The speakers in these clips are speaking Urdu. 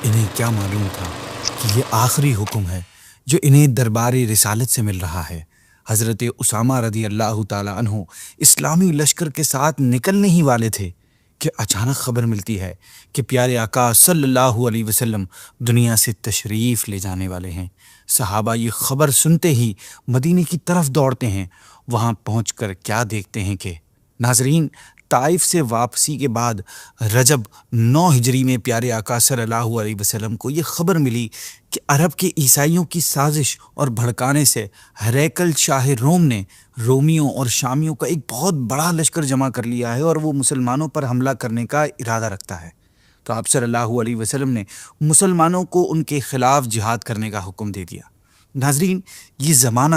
انہیں کیا معلوم تھا کہ یہ آخری حکم ہے جو انہیں دربار رسالت سے مل رہا ہے۔ حضرت اسامہ رضی اللہ تعالی عنہ اسلامی لشکر کے ساتھ نکلنے ہی والے تھے کہ اچانک خبر ملتی ہے کہ پیارے آقا صلی اللہ علیہ وسلم دنیا سے تشریف لے جانے والے ہیں۔ صحابہ یہ خبر سنتے ہی مدینے کی طرف دوڑتے ہیں۔ وہاں پہنچ کر کیا دیکھتے ہیں کہ ناظرین، طائف سے واپسی کے بعد رجب 9 ہجری میں پیارے آقا صلی اللہ علیہ وسلم کو یہ خبر ملی کہ عرب کے عیسائیوں کی سازش اور بھڑکانے سے ہریکل شاہ روم نے رومیوں اور شامیوں کا ایک بہت بڑا لشکر جمع کر لیا ہے اور وہ مسلمانوں پر حملہ کرنے کا ارادہ رکھتا ہے۔ تو آپ صلی اللہ علیہ وسلم نے مسلمانوں کو ان کے خلاف جہاد کرنے کا حکم دے دیا۔ ناظرین، یہ زمانہ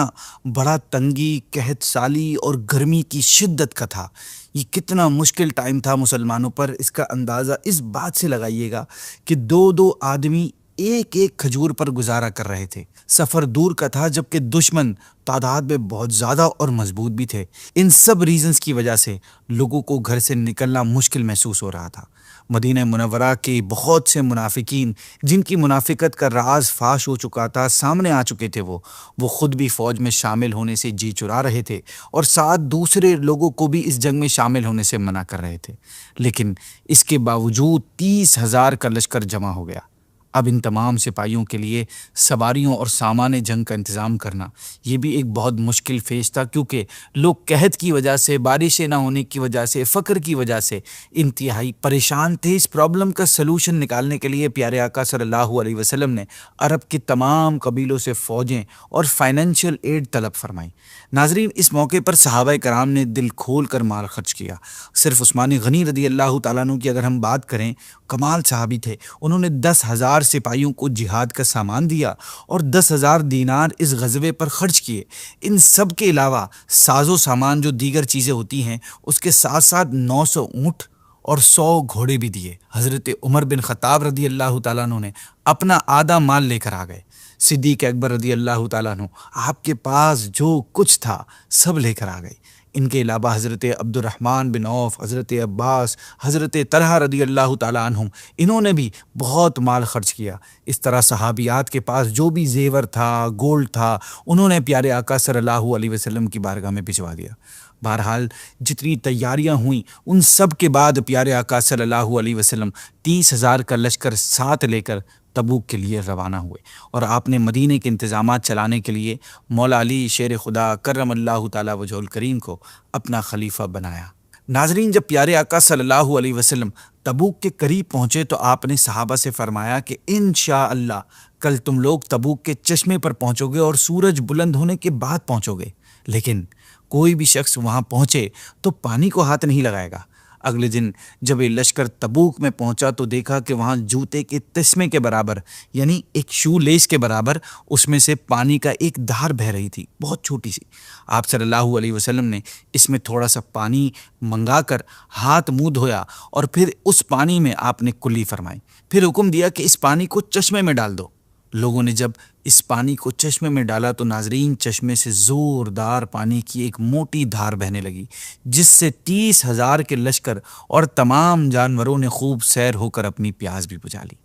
بڑا تنگی، قحط سالی اور گرمی کی شدت کا تھا۔ یہ کتنا مشکل ٹائم تھا مسلمانوں پر، اس کا اندازہ اس بات سے لگائیے گا کہ 2 آدمی ایک کھجور پر گزارا کر رہے تھے۔ سفر دور کا تھا، جبکہ دشمن تعداد میں بہت زیادہ اور مضبوط بھی تھے۔ ان سب ریزنز کی وجہ سے لوگوں کو گھر سے نکلنا مشکل محسوس ہو رہا تھا۔ مدینہ منورہ کے بہت سے منافقین، جن کی منافقت کا راز فاش ہو چکا تھا، سامنے آ چکے تھے۔ وہ خود بھی فوج میں شامل ہونے سے جی چرا رہے تھے اور ساتھ دوسرے لوگوں کو بھی اس جنگ میں شامل ہونے سے منع کر رہے تھے۔ لیکن اس کے باوجود 30,000 کا لشکر جمع ہو گیا۔ اب ان تمام سپاہیوں کے لیے سواریوں اور سامان جنگ کا انتظام کرنا یہ بھی ایک بہت مشکل فیز تھا، کیونکہ لوگ قحط کی وجہ سے، بارشیں نہ ہونے کی وجہ سے، فقر کی وجہ سے انتہائی پریشان تھے۔ اس پرابلم کا سلوشن نکالنے کے لیے پیارے آقا صلی اللہ علیہ وسلم نے عرب کے تمام قبیلوں سے فوجیں اور فائنینشیل ایڈ طلب فرمائی۔ ناظرین، اس موقع پر صحابہ کرام نے دل کھول کر مال خرچ کیا۔ صرف عثمان غنی رضی اللہ تعالیٰ عنہ کی اگر ہم بات کریں، کمال صحابی تھے، انہوں نے 10,000 سپاہیوں کو جہاد کا سامان دیا اور 10,000 دینار اس غزوے پر خرچ کیے۔ ان سب کے علاوہ ساز و سامان جو دیگر چیزیں ہوتی ہیں، اس کے ساتھ ساتھ 900 اونٹ اور 100 گھوڑے بھی دیے۔ حضرت عمر بن خطاب رضی اللہ تعالیٰ عنہ نے اپنا آدھا مال لے کر آ گئے۔ صدیق اکبر رضی اللہ تعالیٰ عنہ آپ کے پاس جو کچھ تھا سب لے کر آ گئے۔ ان کے علاوہ حضرت عبد الرحمن بن عوف، حضرت عباس، حضرت طلحہ رضی اللہ تعالیٰ عنہم، انہوں نے بھی بہت مال خرچ کیا۔ اس طرح صحابیات کے پاس جو بھی زیور تھا، گولڈ تھا، انہوں نے پیارے آقا صلی اللہ علیہ وسلم کی بارگاہ میں بھجوا دیا۔ بہرحال جتنی تیاریاں ہوئیں، ان سب کے بعد پیارے آقا صلی اللہ علیہ وسلم 30,000 کا لشکر ساتھ لے کر تبوک کے لیے روانہ ہوئے اور آپ نے مدینے کے انتظامات چلانے کے لیے مولا علی شیر خدا کرم اللہ تعالی وجہ الکریم کو اپنا خلیفہ بنایا۔ ناظرین، جب پیارے آقا صلی اللہ علیہ وسلم تبوک کے قریب پہنچے تو آپ نے صحابہ سے فرمایا کہ انشاءاللہ کل تم لوگ تبوک کے چشمے پر پہنچو گے اور سورج بلند ہونے کے بعد پہنچو گے، لیکن کوئی بھی شخص وہاں پہنچے تو پانی کو ہاتھ نہیں لگائے گا۔ اگلے دن جب یہ لشکر تبوک میں پہنچا تو دیکھا کہ وہاں جوتے کے تسمے کے برابر، یعنی ایک شو لیس کے برابر، اس میں سے پانی کا ایک دھار بہہ رہی تھی، بہت چھوٹی سی۔ آپ صلی اللہ علیہ وسلم نے اس میں تھوڑا سا پانی منگا کر ہاتھ منہ دھویا اور پھر اس پانی میں آپ نے کلی فرمائی۔ پھر حکم دیا کہ اس پانی کو چشمے میں ڈال دو۔ لوگوں نے جب اس پانی کو چشمے میں ڈالا تو ناظرین، چشمے سے زوردار پانی کی ایک موٹی دھار بہنے لگی، جس سے 30,000 کے لشکر اور تمام جانوروں نے خوب سیر ہو کر اپنی پیاس بھی بجھا لی۔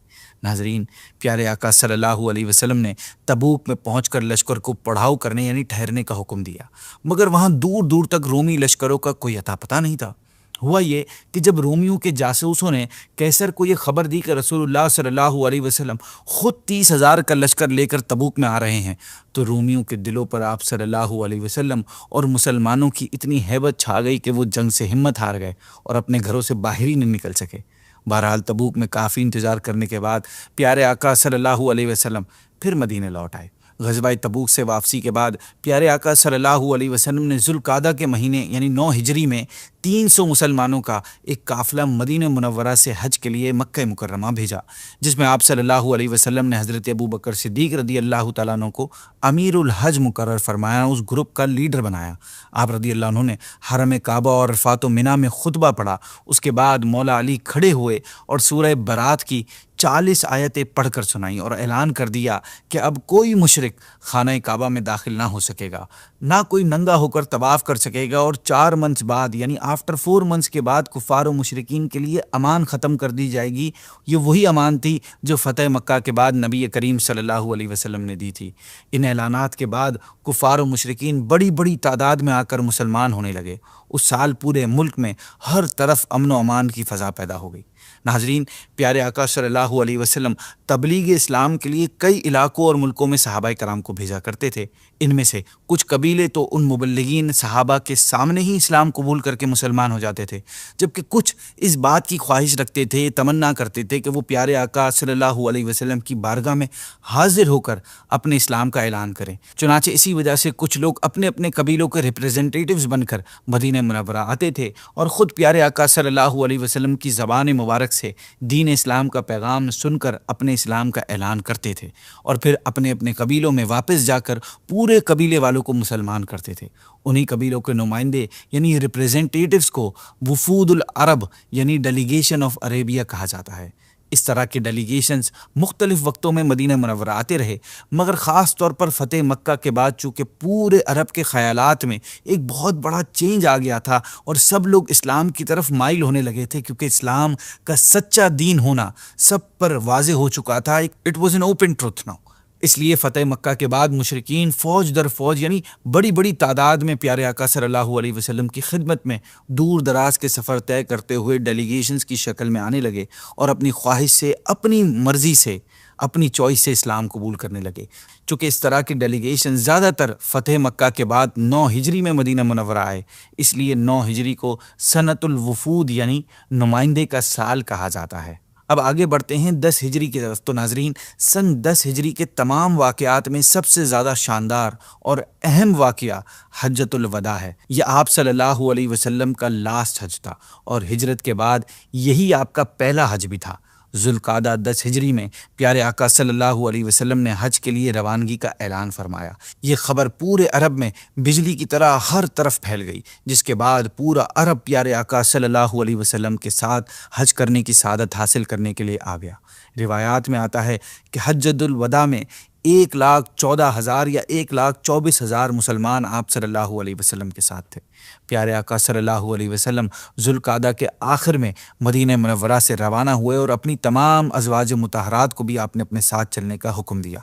ناظرین، پیارے آقا صلی اللہ علیہ وسلم نے تبوک میں پہنچ کر لشکر کو پڑاؤ کرنے یعنی ٹھہرنے کا حکم دیا، مگر وہاں دور دور تک رومی لشکروں کا کوئی اتا پتہ نہیں تھا۔ ہوا یہ کہ جب رومیوں کے جاسوسوں نے کیسر کو یہ خبر دی کہ رسول اللہ صلی اللہ علیہ وسلم خود 30,000 کا لشکر لے کر تبوک میں آ رہے ہیں، تو رومیوں کے دلوں پر آپ صلی اللہ علیہ وسلم اور مسلمانوں کی اتنی ہیبت چھا گئی کہ وہ جنگ سے ہمت ہار گئے اور اپنے گھروں سے باہر ہی نہیں نکل سکے۔ بہرحال تبوک میں کافی انتظار کرنے کے بعد پیارے آقا صلی اللہ علیہ وسلم پھر مدینے لوٹ آئے۔ غزوہ تبوک سے واپسی کے بعد پیارے آقا صلی اللہ علیہ وسلم نے ذوالقعدہ کے مہینے یعنی 9 ہجری میں 300 مسلمانوں کا ایک قافلہ مدینہ منورہ سے حج کے لیے مکہ مکرمہ بھیجا، جس میں آپ صلی اللہ علیہ وسلم نے حضرت ابوبکر صدیق رضی اللہ تعالیٰ عنہ کو امیر الحج مقرر فرمایا، اس گروپ کا لیڈر بنایا۔ آپ رضی اللہ عنہ نے حرم کعبہ اور عرفات و منی میں خطبہ پڑھا۔ اس کے بعد مولا علی کھڑے ہوئے اور سورہ برات کی 40 آیتیں پڑھ کر سنائیں اور اعلان کر دیا کہ اب کوئی مشرک خانہ کعبہ میں داخل نہ ہو سکے گا، نہ کوئی ننگا ہو کر طواف کر سکے گا، اور 4 منتھ بعد یعنی آفٹر 4 months کے بعد کفار و مشرکین کے لیے امان ختم کر دی جائے گی، یہ وہی امان تھی جو فتح مکہ کے بعد نبی کریم صلی اللہ علیہ وسلم نے دی تھی۔ ان اعلانات کے بعد کفار و مشرکین بڑی بڑی تعداد میں آ کر مسلمان ہونے لگے۔ اس سال پورے ملک میں ہر طرف امن و امان کی فضا پیدا ہو گئی۔ ناظرین، پیارے آقا صلی اللہ علیہ وسلم تبلیغ اسلام کے لیے کئی علاقوں اور ملکوں میں صحابہ کرام کو بھیجا کرتے تھے۔ ان میں سے کچھ قبیلے تو ان مبلغین صحابہ کے سامنے ہی اسلام قبول کر کے مسلمان ہو جاتے تھے، جبکہ کچھ اس بات کی خواہش رکھتے تھے، تمنا کرتے تھے کہ وہ پیارے آقا صلی اللہ علیہ وسلم کی بارگاہ میں حاضر ہو کر اپنے اسلام کا اعلان کریں۔ چنانچہ اسی وجہ سے کچھ لوگ اپنے اپنے قبیلوں کے ریپریزنٹیٹیوز بن کر مدینہ منورہ آتے تھے اور خود پیارے آقا صلی اللہ علیہ وسلم کی زبان مبارک سے دین اسلام کا پیغام سن کر اپنے اسلام کا اعلان کرتے تھے، اور پھر اپنے اپنے قبیلوں میں واپس جا کر پورے قبیلے والوں کو مسلمان کرتے تھے۔ انہی قبیلوں کے نمائندے یعنی ریپریزنٹیٹیوز کو وفود العرب یعنی ڈیلیگیشن آف عربیہ کہا جاتا ہے۔ اس طرح کے ڈیلیگیشنز مختلف وقتوں میں مدینہ منورہ آتے رہے، مگر خاص طور پر فتح مکہ کے بعد چونکہ پورے عرب کے خیالات میں ایک بہت بڑا چینج آ گیا تھا اور سب لوگ اسلام کی طرف مائل ہونے لگے تھے، کیونکہ اسلام کا سچا دین ہونا سب پر واضح ہو چکا تھا۔ It was an open truth now. اس لیے فتح مکہ کے بعد مشرکین فوج در فوج یعنی بڑی بڑی تعداد میں پیارے آقا صلی اللہ علیہ وسلم کی خدمت میں دور دراز کے سفر طے کرتے ہوئے ڈیلیگیشنز کی شکل میں آنے لگے اور اپنی خواہش سے، اپنی مرضی سے، اپنی چوائس سے اسلام قبول کرنے لگے۔ چونکہ اس طرح کے ڈیلیگیشن زیادہ تر فتح مکہ کے بعد 9 ہجری میں مدینہ منورہ آئے، اس لیے 9 ہجری کو سنۃ الوفود یعنی نمائندے کا سال کہا جاتا ہے۔ اب آگے بڑھتے ہیں 10 ہجری کی طرف۔ تو ناظرین، سن 10 ہجری کے تمام واقعات میں سب سے زیادہ شاندار اور اہم واقعہ حجۃ الوداع ہے۔ یہ آپ صلی اللہ علیہ وسلم کا لاسٹ حج تھا اور ہجرت کے بعد یہی آپ کا پہلا حج بھی تھا۔ ذوالقعدہ 10 ہجری میں پیارے آقا صلی اللہ علیہ وسلم نے حج کے لیے روانگی کا اعلان فرمایا۔ یہ خبر پورے عرب میں بجلی کی طرح ہر طرف پھیل گئی، جس کے بعد پورا عرب پیارے آقا صلی اللہ علیہ وسلم کے ساتھ حج کرنے کی سعادت حاصل کرنے کے لیے آ گیا۔ روایات میں آتا ہے کہ حجۃ الوداع میں 1,14,000 یا 1,24,000 مسلمان آپ صلی اللہ علیہ وسلم کے ساتھ تھے۔ پیارے آقا صلی اللہ علیہ وسلم ذوالقعدہ کے آخر میں مدینہ منورہ سے روانہ ہوئے اور اپنی تمام ازواج مطہرات کو بھی آپ نے اپنے ساتھ چلنے کا حکم دیا۔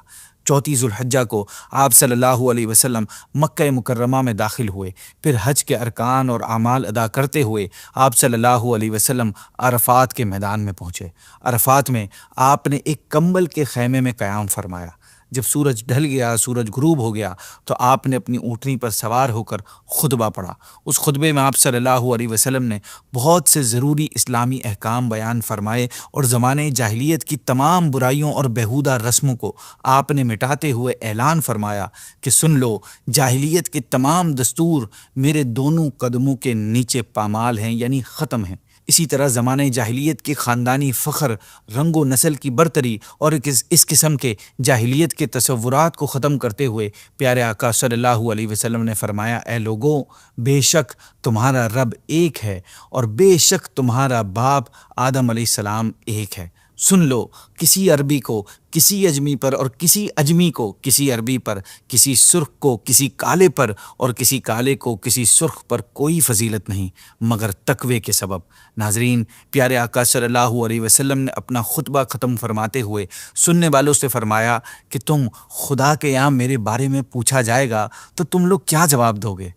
34 ذوالحجہ کو آپ صلی اللہ علیہ وسلم مکہ مکرمہ میں داخل ہوئے، پھر حج کے ارکان اور اعمال ادا کرتے ہوئے آپ صلی اللہ علیہ وسلم عرفات کے میدان میں پہنچے۔ عرفات میں آپ نے ایک کمبل کے خیمے میں قیام فرمایا۔ جب سورج ڈھل گیا، سورج غروب ہو گیا، تو آپ نے اپنی اونٹنی پر سوار ہو کر خطبہ پڑھا۔ اس خطبے میں آپ صلی اللہ علیہ وسلم نے بہت سے ضروری اسلامی احکام بیان فرمائے اور زمانے جاہلیت کی تمام برائیوں اور بیہودہ رسموں کو آپ نے مٹاتے ہوئے اعلان فرمایا کہ سن لو، جاہلیت کے تمام دستور میرے دونوں قدموں کے نیچے پامال ہیں یعنی ختم ہیں۔ اسی طرح زمانہ جاہلیت کے خاندانی فخر، رنگ و نسل کی برتری اور اس قسم کے جاہلیت کے تصورات کو ختم کرتے ہوئے پیارے آقا صلی اللہ علیہ وسلم نے فرمایا، اے لوگوں، بے شک تمہارا رب ایک ہے اور بے شک تمہارا باپ آدم علیہ السلام ایک ہے۔ سن لو، کسی عربی کو کسی اجمی پر اور کسی اجمی کو کسی عربی پر، کسی سرخ کو کسی کالے پر اور کسی کالے کو کسی سرخ پر کوئی فضیلت نہیں مگر تقوی کے سبب۔ ناظرین، پیارے آقا صلی اللہ علیہ وسلم نے اپنا خطبہ ختم فرماتے ہوئے سننے والوں سے فرمایا کہ تم خدا کے یہاں میرے بارے میں پوچھا جائے گا تو تم لوگ کیا جواب دو گے؟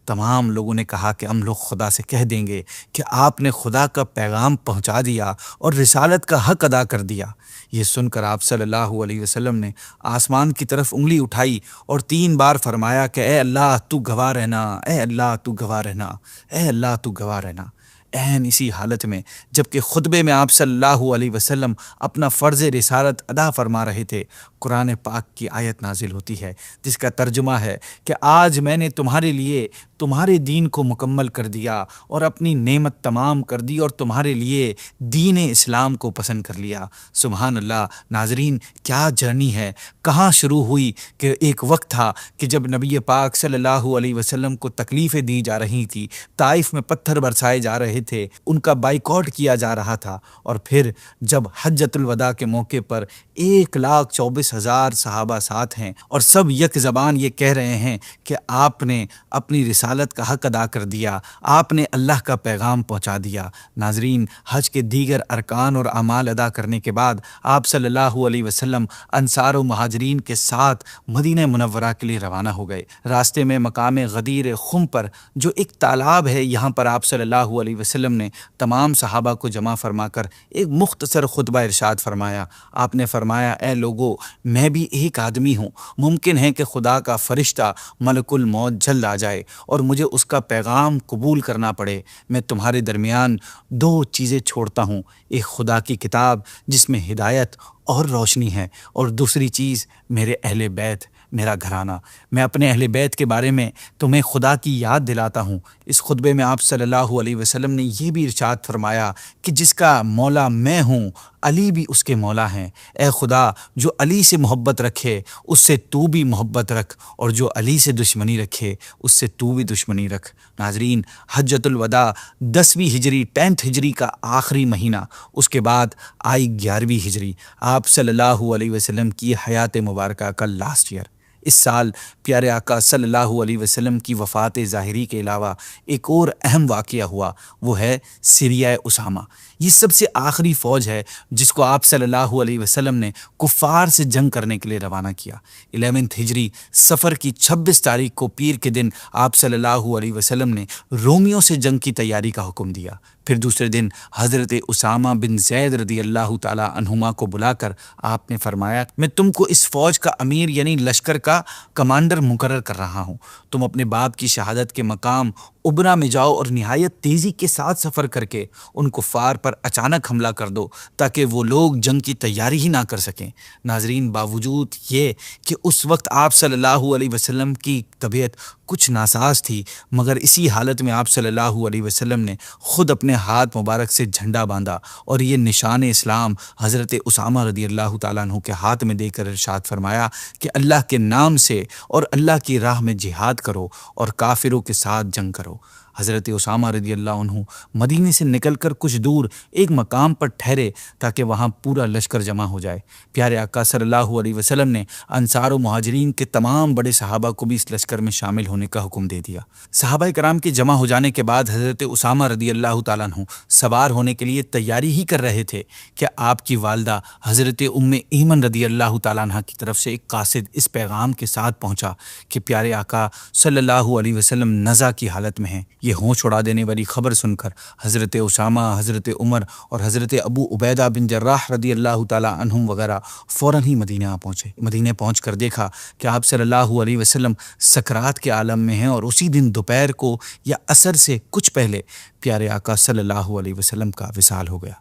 تمام لوگوں نے کہا کہ ہم لوگ خدا سے کہہ دیں گے کہ آپ نے خدا کا پیغام پہنچا دیا اور رسالت کا حق ادا کر دیا۔ یہ سن کر آپ صلی اللہ علیہ وسلم نے آسمان کی طرف انگلی اٹھائی اور 3 بار فرمایا کہ اے اللہ تو گواہ رہنا، اے اللہ تو گواہ رہنا، اے اللہ تو گواہ رہنا۔ اسی حالت میں جبکہ خطبے میں آپ صلی اللہ علیہ وسلم اپنا فرض رسالت ادا فرما رہے تھے، قرآن پاک کی آیت نازل ہوتی ہے جس کا ترجمہ ہے کہ آج میں نے تمہارے لیے تمہارے دین کو مکمل کر دیا اور اپنی نعمت تمام کر دی اور تمہارے لیے دین اسلام کو پسند کر لیا۔ سبحان اللہ۔ ناظرین، کیا جرنی ہے! کہاں شروع ہوئی کہ ایک وقت تھا کہ جب نبی پاک صلی اللہ علیہ وسلم کو تکلیفیں دی جا رہی تھی، طائف میں پتھر برسائے جا رہے تھے، ان کا بائیکاٹ کیا جا رہا تھا، اور پھر جب حجۃ الوداع کے موقع پر 1,24,000 10,000 صحابہ ساتھ ہیں اور سب یک زبان یہ کہہ رہے ہیں کہ آپ نے اپنی رسالت کا حق ادا کر دیا، آپ نے اللہ کا پیغام پہنچا دیا۔ ناظرین، حج کے دیگر ارکان اور اعمال ادا کرنے کے بعد آپ صلی اللہ علیہ وسلم انصار و مہاجرین کے ساتھ مدینہ منورہ کے لیے روانہ ہو گئے۔ راستے میں مقام غدیر خم پر جو ایک تالاب ہے، یہاں پر آپ صلی اللہ علیہ وسلم نے تمام صحابہ کو جمع فرما کر ایک مختصر خطبہ ارشاد فرمایا۔ آپ نے فرمایا، اے لوگو، میں بھی ایک آدمی ہوں، ممکن ہے کہ خدا کا فرشتہ ملک الموت جلد آ جائے اور مجھے اس کا پیغام قبول کرنا پڑے۔ میں تمہارے درمیان دو چیزیں چھوڑتا ہوں، ایک خدا کی کتاب جس میں ہدایت اور روشنی ہے، اور دوسری چیز میرے اہل بیت، میرا گھرانہ۔ میں اپنے اہل بیت کے بارے میں تمہیں خدا کی یاد دلاتا ہوں۔ اس خطبے میں آپ صلی اللہ علیہ وسلم نے یہ بھی ارشاد فرمایا کہ جس کا مولا میں ہوں، علی بھی اس کے مولا ہیں۔ اے خدا، جو علی سے محبت رکھے اس سے تو بھی محبت رکھ، اور جو علی سے دشمنی رکھے اس سے تو بھی دشمنی رکھ۔ ناظرین، حجۃ الوداع 10ویں ہجری 10 ہجری کا آخری مہینہ، اس کے بعد آئی 11ویں ہجری، آپ صلی اللہ علیہ وسلم کی حیات مبارکہ کا لاسٹ ایئر۔ اس سال پیارے آقا صلی اللہ علیہ وسلم کی وفات ظاہری کے علاوہ ایک اور اہم واقعہ ہوا، وہ ہے سریہ اسامہ۔ یہ سب سے آخری فوج ہے جس کو آپ صلی اللہ علیہ وسلم نے کفار سے جنگ کرنے کے لیے روانہ کیا۔ 11 ہجری صفر کی 26 تاریخ کو پیر کے دن آپ صلی اللہ علیہ وسلم نے رومیوں سے جنگ کی تیاری کا حکم دیا۔ پھر دوسرے دن حضرت اسامہ بن زید رضی اللہ تعالی عنہما کو بلا کر آپ نے فرمایا، میں تم کو اس فوج کا امیر یعنی لشکر کا کمانڈر مقرر کر رہا ہوں۔ تم اپنے باپ کی شہادت کے مقام ابرا میں جاؤ اور نہایت تیزی کے ساتھ سفر کر کے ان کفار پر اچانک حملہ کر دو تاکہ وہ لوگ جنگ کی تیاری ہی نہ کر سکیں۔ ناظرین، باوجود یہ کہ اس وقت آپ صلی اللہ علیہ وسلم کی طبیعت کچھ ناساز تھی، مگر اسی حالت میں آپ صلی اللہ علیہ وسلم نے خود اپنے ہاتھ مبارک سے جھنڈا باندھا اور یہ نشان اسلام حضرت اسامہ رضی اللہ تعالیٰ عنہ کے ہاتھ میں دے کر ارشاد فرمایا کہ اللہ کے نام سے اور اللہ کی راہ میں جہاد کرو اور کافروں کے ساتھ جنگ کرو۔ حضرت اسامہ رضی اللہ عنہ مدینے سے نکل کر کچھ دور ایک مقام پر ٹھہرے تاکہ وہاں پورا لشکر جمع ہو جائے۔ پیارے آقا صلی اللہ علیہ وسلم نے انصار و مہاجرین کے تمام بڑے صحابہ کو بھی اس لشکر میں شامل ہونے کا حکم دے دیا۔ صحابہ کرام کے جمع ہو جانے کے بعد حضرت اسامہ رضی اللہ تعالیٰ عنہ سوار ہونے کے لیے تیاری ہی کر رہے تھے کہ آپ کی والدہ حضرت ام ایمن رضی اللہ تعالیٰ عنہ کی طرف سے ایک قاصد اس پیغام کے ساتھ پہنچا کہ پیارے آقا صلی اللہ علیہ وسلم نزع کی حالت میں ہیں۔ یہ ہوش اڑا دینے والی خبر سن کر حضرت اسامہ، حضرت عمر اور حضرت ابو عبیدہ بن جراح رضی اللہ تعالیٰ عنہم وغیرہ فوراً ہی مدینہ پہنچے۔ مدینہ پہنچ کر دیکھا کہ آپ صلی اللہ علیہ وسلم سکرات کے عالم میں ہیں، اور اسی دن دوپہر کو یا عصر سے کچھ پہلے پیارے آقا صلی اللہ علیہ وسلم کا وصال ہو گیا۔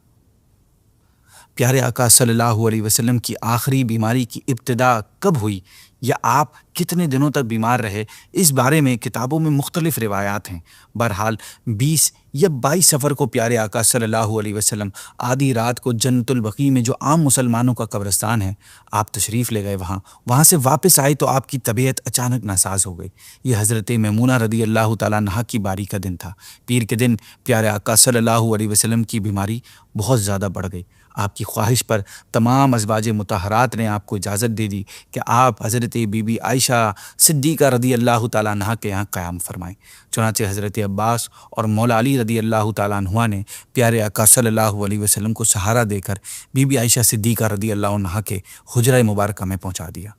پیارے آقا صلی اللہ علیہ وسلم کی آخری بیماری کی ابتدا کب ہوئی یا آپ کتنے دنوں تک بیمار رہے، اس بارے میں کتابوں میں مختلف روایات ہیں۔ بہرحال 20 یا 22 صفر کو پیارے آقا صلی اللہ علیہ وسلم آدھی رات کو جنت البقیع میں جو عام مسلمانوں کا قبرستان ہے، آپ تشریف لے گئے۔ وہاں سے واپس آئے تو آپ کی طبیعت اچانک ناساز ہو گئی۔ یہ حضرت میمونہ رضی اللہ تعالیٰ عنہا کی باری کا دن تھا۔ پیر کے دن پیارے آقا صلی اللہ علیہ وسلم کی بیماری بہت زیادہ بڑھ گئی۔ آپ کی خواہش پر تمام ازواج مطہرات نے آپ کو اجازت دے دی کہ آپ حضرت بی بی عائشہ صدیقہ رضی اللہ تعالیٰ عنہا کے یہاں قیام فرمائیں۔ چنانچہ حضرت عباس اور مولا علی رضی اللہ تعالیٰ عنہ نے پیارے آقا صلی اللہ علیہ وسلم کو سہارا دے کر بی بی عائشہ صدیقہ رضی اللہ عنہا کے حجرہ مبارکہ میں پہنچا دیا۔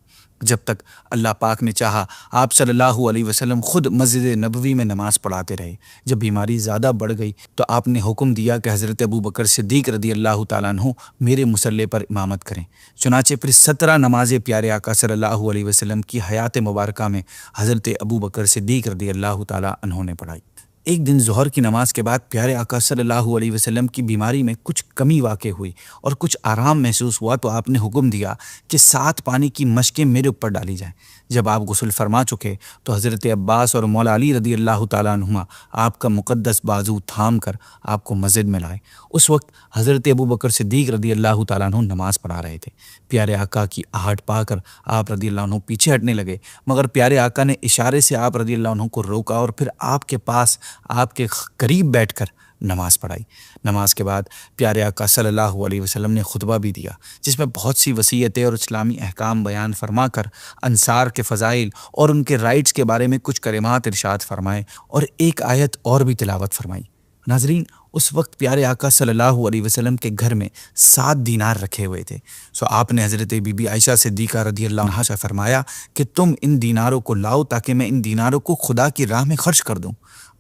جب تک اللہ پاک نے چاہا آپ صلی اللہ علیہ وسلم خود مسجد نبوی میں نماز پڑھاتے رہے۔ جب بیماری زیادہ بڑھ گئی تو آپ نے حکم دیا کہ حضرت ابو بکر صدیق رضی اللہ تعالیٰ عنہ میرے مصلی پر امامت کریں۔ چنانچہ پھر 17 نمازیں پیارے آقا صلی اللہ علیہ وسلم کی حیات مبارکہ میں حضرت ابو بکر صدیق رضی اللہ تعالیٰ عنہ نے پڑھائی۔ ایک دن ظہر کی نماز کے بعد پیارے آقا صلی اللہ علیہ وسلم کی بیماری میں کچھ کمی واقع ہوئی اور کچھ آرام محسوس ہوا، تو آپ نے حکم دیا کہ 7 پانی کی مشکیں میرے اوپر ڈالی جائیں۔ جب آپ غسل فرما چکے تو حضرت عباس اور مولا علی رضی اللہ تعالیٰ عنہما آپ کا مقدس بازو تھام کر آپ کو مسجد میں لائے۔ اس وقت حضرت ابو بکر صدیق رضی اللہ تعالیٰ عنہ نماز پڑھا رہے تھے۔ پیارے آقا کی آہٹ پا کر آپ رضی اللہ عنہ پیچھے ہٹنے لگے، مگر پیارے آقا نے اشارے سے آپ رضی اللہ عنہ کو روکا اور پھر آپ کے پاس آپ کے قریب بیٹھ کر نماز پڑھائی۔ نماز کے بعد پیارے آقا صلی اللہ علیہ وسلم نے خطبہ بھی دیا، جس میں بہت سی وصیتیں اور اسلامی احکام بیان فرما کر انصار کے فضائل اور ان کے رائٹس کے بارے میں کچھ کلمات ارشاد فرمائے اور ایک آیت اور بھی تلاوت فرمائی۔ ناظرین، اس وقت پیارے آقا صلی اللہ علیہ وسلم کے گھر میں 7 دینار رکھے ہوئے تھے۔ آپ نے حضرت بی بی عائشہ صدیقہ رضی اللہ عنہا سے فرمایا کہ تم ان دیناروں کو لاؤ تاکہ میں ان دیناروں کو خدا کی راہ میں خرچ کر دوں۔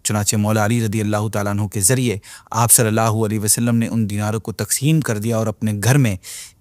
چنانچہ مولا علی رضی اللہ تعالیٰ عنہ کے ذریعے آپ صلی اللہ علیہ وسلم نے ان دیناروں کو تقسیم کر دیا اور اپنے گھر میں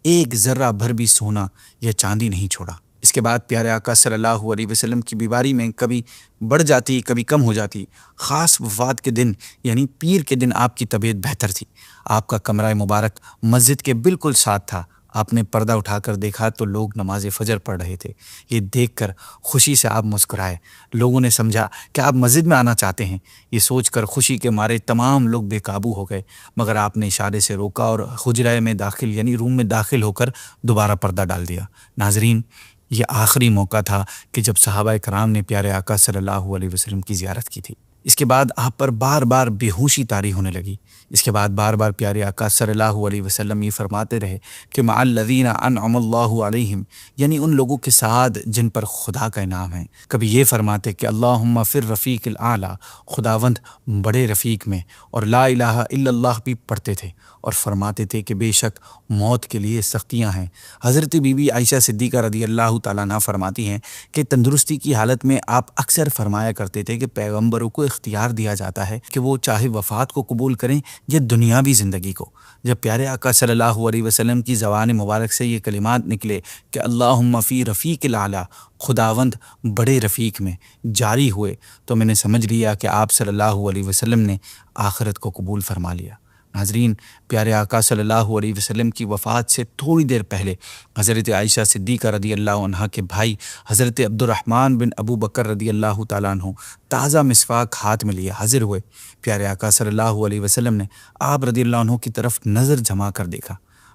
ایک ذرہ بھر بھی سونا یا چاندی نہیں چھوڑا۔ اس کے بعد پیارے آقا صلی اللہ علیہ وسلم کی بیماری میں کبھی بڑھ جاتی کبھی کم ہو جاتی۔ خاص وفات کے دن یعنی پیر کے دن آپ کی طبیعت بہتر تھی۔ آپ کا کمرہ مبارک مسجد کے بالکل ساتھ تھا۔ آپ نے پردہ اٹھا کر دیکھا تو لوگ نماز فجر پڑھ رہے تھے۔ یہ دیکھ کر خوشی سے آپ مسکرائے۔ لوگوں نے سمجھا کہ آپ مسجد میں آنا چاہتے ہیں۔ یہ سوچ کر خوشی کے مارے تمام لوگ بے قابو ہو گئے، مگر آپ نے اشارے سے روکا اور حجرہ میں داخل یعنی روم میں داخل ہو کر دوبارہ پردہ ڈال دیا۔ ناظرین، یہ آخری موقع تھا کہ جب صحابہ کرام نے پیارے آقا صلی اللہ علیہ وسلم کی زیارت کی تھی۔ اس کے بعد آپ پر بار بار بے ہوشی طاری ہونے لگی۔ اس کے بعد بار بار پیارے آقا صلی اللہ علیہ وسلم یہ فرماتے رہے کہ مع الذین انعم اللہ علیہم، یعنی ان لوگوں کے ساتھ جن پر خدا کا انعام ہے۔ کبھی یہ فرماتے کہ اللہم فی الرفیق الاعلی، خداوند بڑے رفیق میں، اور لا الہ الا اللہ بھی پڑھتے تھے اور فرماتے تھے کہ بے شک موت کے لیے سختیاں ہیں۔ حضرت بی بی عائشہ صدیقہ رضی اللہ تعالیٰ عنہ فرماتی ہیں کہ تندرستی کی حالت میں آپ اکثر فرمایا کرتے تھے کہ پیغمبروں کو اختیار دیا جاتا ہے کہ وہ چاہے وفات کو قبول کریں یا دنیاوی زندگی کو۔ جب پیارے آقا صلی اللہ علیہ وسلم کی زبان مبارک سے یہ کلمات نکلے کہ اللہم فی رفیق الاعلی، خداوند بڑے رفیق میں، جاری ہوئے، تو میں نے سمجھ لیا کہ آپ صلی اللہ علیہ وسلم نے آخرت کو قبول فرما لیا۔ ناظرین، پیارے آقا صلی اللہ علیہ وسلم کی وفات سے تھوڑی دیر پہلے حضرت عائشہ صدیقہ رضی اللہ عنہا کے بھائی حضرت عبد الرحمن بن ابو بکر رضی اللہ تعالیٰ عنہ تازہ مسواک ہاتھ میں لیے حاضر ہوئے۔ پیارے آقا صلی اللہ علیہ وسلم نے آپ رضی اللہ عنہ کی طرف نظر جما کر دیکھا۔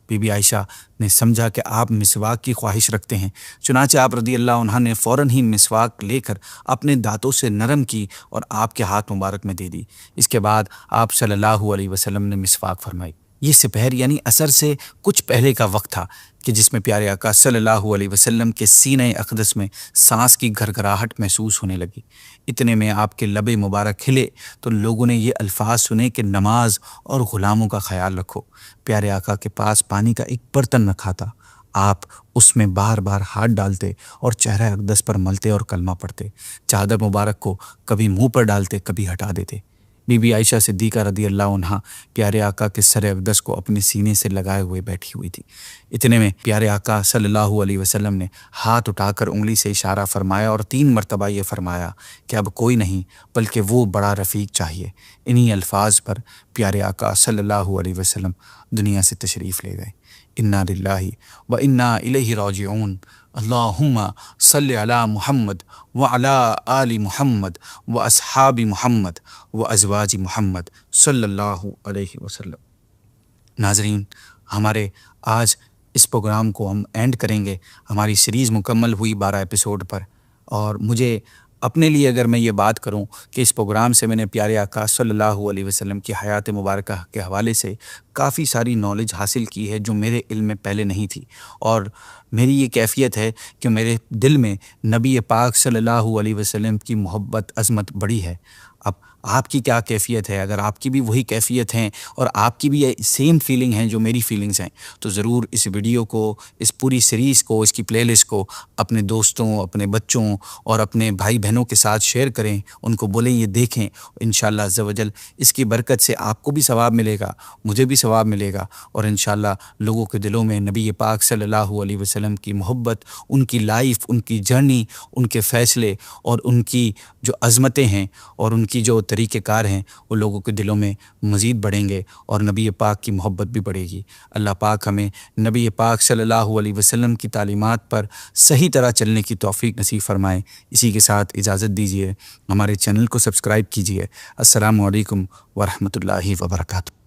بی بی عائشہ نے سمجھا کہ آپ مسواک کی خواہش رکھتے ہیں، چنانچہ آپ رضی اللہ عنہ نے فوراً ہی مسواک لے کر اپنے دانتوں سے نرم کی اور آپ کے ہاتھ مبارک میں دے دی۔ اس کے بعد آپ صلی اللہ علیہ وسلم نے مسواک فرمائی۔ یہ سپہر یعنی عصر سے کچھ پہلے کا وقت تھا کہ جس میں پیارے آقا صلی اللہ علیہ وسلم کے سینہ اقدس میں سانس کی گھرگھراہٹ محسوس ہونے لگی۔ اتنے میں آپ کے لب مبارک کھلے تو لوگوں نے یہ الفاظ سنے کہ نماز اور غلاموں کا خیال رکھو۔ پیارے آقا کے پاس پانی کا ایک برتن رکھا تھا، آپ اس میں بار بار ہاتھ ڈالتے اور چہرہ اقدس پر ملتے اور کلمہ پڑھتے، چادر مبارک کو کبھی منہ پر ڈالتے کبھی ہٹا دیتے۔ بی بی عائشہ صدیقہ رضی اللہ عنہا پیارے آقا کے سر اقدس کو اپنے سینے سے لگائے ہوئے بیٹھی ہوئی تھی۔ اتنے میں پیارے آقا صلی اللہ علیہ وسلم نے ہاتھ اٹھا کر انگلی سے اشارہ فرمایا اور 3 مرتبہ یہ فرمایا کہ اب کوئی نہیں بلکہ وہ بڑا رفیق چاہیے۔ انہی الفاظ پر پیارے آقا صلی اللہ علیہ وسلم دنیا سے تشریف لے گئے۔ انا للہ و انا الیہ راجعون۔ اللہم صلی علی محمد وعلی آل محمد و اصحاب محمد و ازواج محمد صلی اللہ علیہ وسلم۔ ناظرین، ہمارے آج اس پروگرام کو ہم اینڈ کریں گے۔ ہماری سیریز مکمل ہوئی 12 ایپیسوڈ پر، اور مجھے اپنے لیے اگر میں یہ بات کروں کہ اس پروگرام سے میں نے پیارے آقا صلی اللہ علیہ وسلم کی حیات مبارکہ کے حوالے سے کافی ساری نالج حاصل کی ہے جو میرے علم میں پہلے نہیں تھی، اور میری یہ کیفیت ہے کہ میرے دل میں نبی پاک صلی اللہ علیہ وسلم کی محبت عظمت بڑی ہے۔ اب آپ کی کیا کیفیت ہے؟ اگر آپ کی بھی وہی کیفیت ہیں اور آپ کی بھی سیم فیلنگ ہیں جو میری فیلنگز ہیں، تو ضرور اس ویڈیو کو، اس پوری سیریز کو، اس کی پلے لسٹ کو اپنے دوستوں، اپنے بچوں اور اپنے بھائی بہنوں کے ساتھ شیئر کریں، ان کو بولیں یہ دیکھیں۔ انشاءاللہ عز و جل اس کی برکت سے آپ کو بھی ثواب ملے گا، مجھے بھی ثواب ملے گا، اور انشاءاللہ لوگوں کے دلوں میں نبی پاک صلی اللہ علیہ وسلم کی محبت، ان کی لائف، ان کی جرنی، ان کے فیصلے اور ان کی جو عظمتیں ہیں اور ان کی جو طریقہ کار ہیں وہ لوگوں کے دلوں میں مزید بڑھیں گے اور نبی پاک کی محبت بھی بڑھے گی۔ اللہ پاک ہمیں نبی پاک صلی اللہ علیہ وسلم کی تعلیمات پر صحیح طرح چلنے کی توفیق نصیب فرمائے۔ اسی کے ساتھ اجازت دیجیے، ہمارے چینل کو سبسکرائب کیجیے۔ السلام علیکم ورحمۃ اللہ وبرکاتہ۔